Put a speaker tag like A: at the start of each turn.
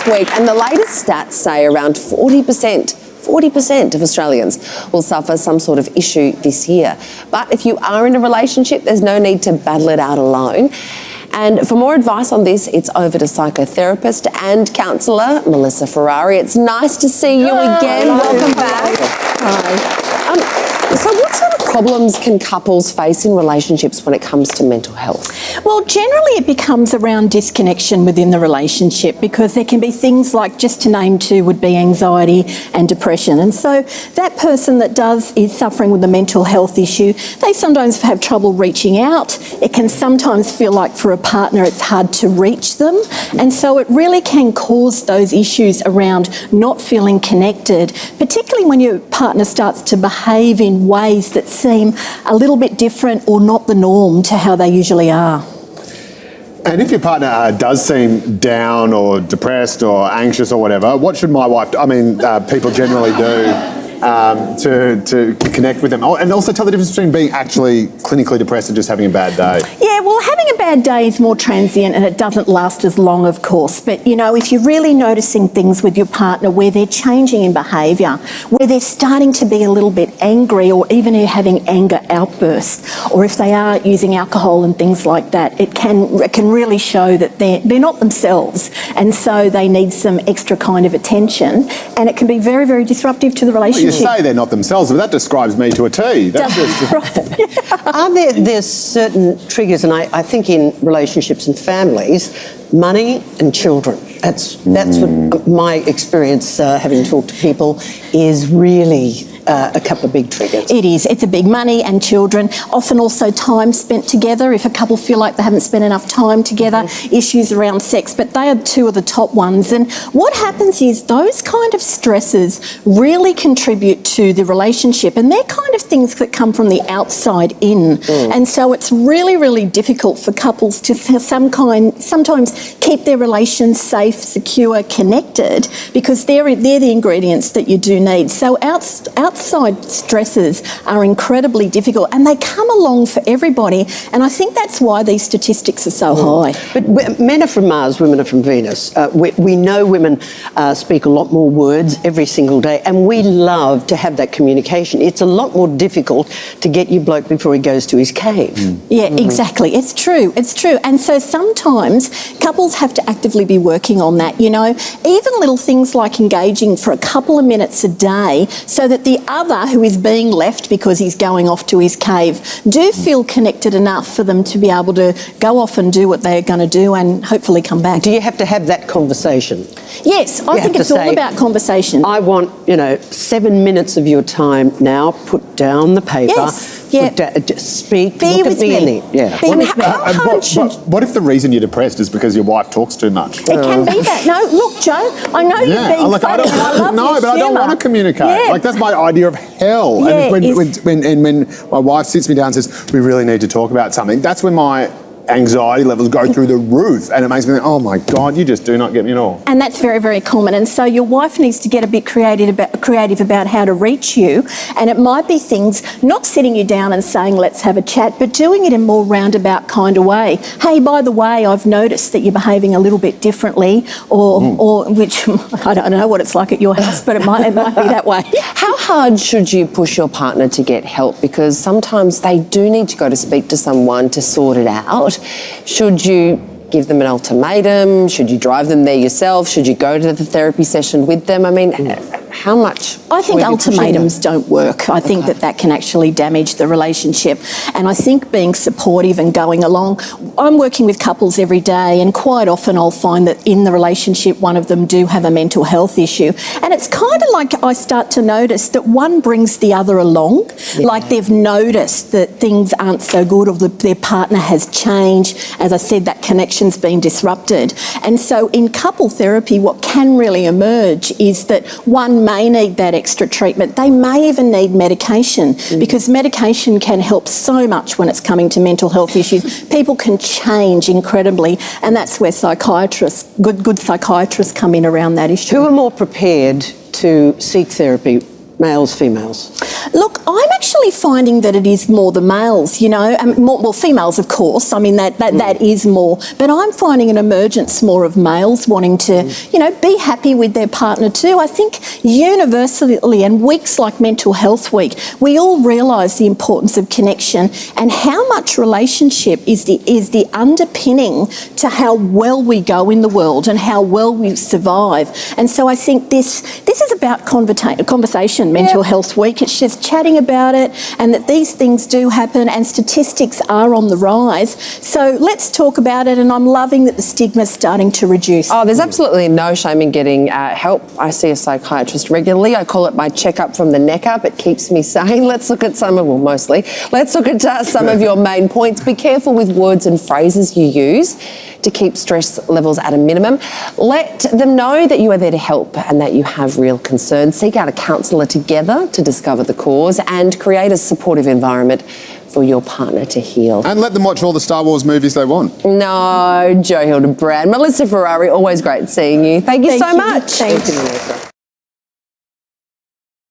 A: next week. And the latest stats say around 40% of Australians will suffer some sort of issue this year. But if you are in a relationship, there's no need to battle it out alone. And for more advice on this, it's over to psychotherapist and counsellor Melissa Ferrari. It's nice to see you again. Welcome back. Hi. So what sort of problems can couples face in relationships when it comes to mental health?
B: Well, generally it becomes around disconnection within the relationship, because there can be things like, just to name two, would be anxiety and depression. And so that person that is suffering with a mental health issue, they sometimes have trouble reaching out. It can sometimes feel like for a partner it's hard to reach them. And so it really can cause those issues around not feeling connected, particularly when your partner starts to behave in ways that seem a little bit different or not the norm to how they usually are.
C: And if your partner does seem down or depressed or anxious or whatever, what should people generally do to connect with them? Oh, and also tell the difference between being actually clinically depressed and just having a bad day.
B: Yeah, well, having a bad day is more transient and it doesn't last as long, of course. But, you know, if you're really noticing things with your partner where they're changing in behaviour, where they're starting to be a little bit angry or even having anger outbursts, or if they are using alcohol and things like that, it can really show that they're not themselves, and so they need some extra kind of attention, and it can be very, very disruptive to the relationship.
C: You say they're not themselves, but that describes me to a T. That's
D: Are there's certain triggers, and I think in relationships and families, money and children. That's what my experience, having talked to people, is really a couple of big triggers.
B: It is. It's a big money and children. Often also time spent together. If a couple feel like they haven't spent enough time together, issues around sex, but they are two of the top ones. And what happens is those kind of stresses really contribute to the relationship, and they're kind of things that come from the outside in. And so it's really, really difficult for couples to sometimes keep their relations safe, secure, connected, because they're the ingredients that you do need. So outside stresses are incredibly difficult, and they come along for everybody, and I think that's why these statistics are so high.
D: But men are from Mars, women are from Venus. We know women speak a lot more words every single day, and we love to have that communication. It's a lot more difficult to get your bloke before he goes to his cave.
B: Yeah, exactly. It's true. It's true. And so sometimes couples have to actively be working on that, you know, even little things like engaging for a couple of minutes a day so that the other, who is being left because he's going off to his cave, do feel connected enough for them to be able to go off and do what they're going to do and hopefully come back.
D: Do you have to have that conversation?
B: Yes, I think it's all about conversation.
D: I want, 7 minutes of your time now. Put down the paper.
B: Yes. Yeah.
D: Speak.
B: Be
D: look
B: with
D: at me.
B: me.
C: What if the reason you're depressed is because your wife talks too much?
B: It can be that. No, look, Joe, I know you're being funny. I
C: don't want to communicate.
B: Yeah.
C: Like, that's my idea of hell.
B: Yeah,
C: and when my wife sits me down and says, we really need to talk about something, that's when my anxiety levels go through the roof, and it makes me think, oh my God, you just do not get me at all.
B: And that's very, very common. And so your wife needs to get a bit creative about how to reach you. And it might be things, not sitting you down and saying, let's have a chat, but doing it in a more roundabout kind of way. Hey, by the way, I've noticed that you're behaving a little bit differently, or which, I don't know what it's like at your house, but it might be that way.
A: How hard should you push your partner to get help? Because sometimes they do need to go to speak to someone to sort it out. Should you give them an ultimatum? Should you drive them there yourself? Should you go to the therapy session with them? I mean, how much?
B: I think ultimatums don't work. I think that can actually damage the relationship. And I think being supportive and going along, I'm working with couples every day, and quite often I'll find that in the relationship one of them do have a mental health issue. And it's kind of like I start to notice that one brings the other along, like they've noticed that things aren't so good, or that their partner has changed. As I said, that connection's been disrupted. And so in couple therapy, what can really emerge is that one may need that extra treatment. They may even need medication, because medication can help so much when it's coming to mental health issues. People can change incredibly, and that's where psychiatrists, good psychiatrists, come in around that issue.
D: Who are more prepared to seek therapy? Males, females?
B: Look, I'm actually really finding that it is more the males, you know, well, females, of course. I mean, that is more. But I'm finding an emergence more of males wanting to, you know, be happy with their partner too. I think universally, and weeks like Mental Health Week, we all realise the importance of connection and how much relationship is the underpinning to how well we go in the world and how well we survive. And so I think this is about conversation, Mental Health Week. It's just chatting about it, and that these things do happen and statistics are on the rise. So let's talk about it, and I'm loving that the stigma's starting to reduce.
A: Oh, there's absolutely no shame in getting help. I see a psychiatrist regularly. I call it my checkup from the neck up. It keeps me sane. Let's look at some of some of your main points. Be careful with words and phrases you use to keep stress levels at a minimum. Let them know that you are there to help and that you have real concerns. Seek out a counsellor together to discover the cause and create a supportive environment for your partner to heal.
C: And let them watch all the Star Wars movies they want.
A: No, Joe Hildebrand. Melissa Ferrari, always great seeing you. Thank you so much.
B: Thank you.
D: Melissa.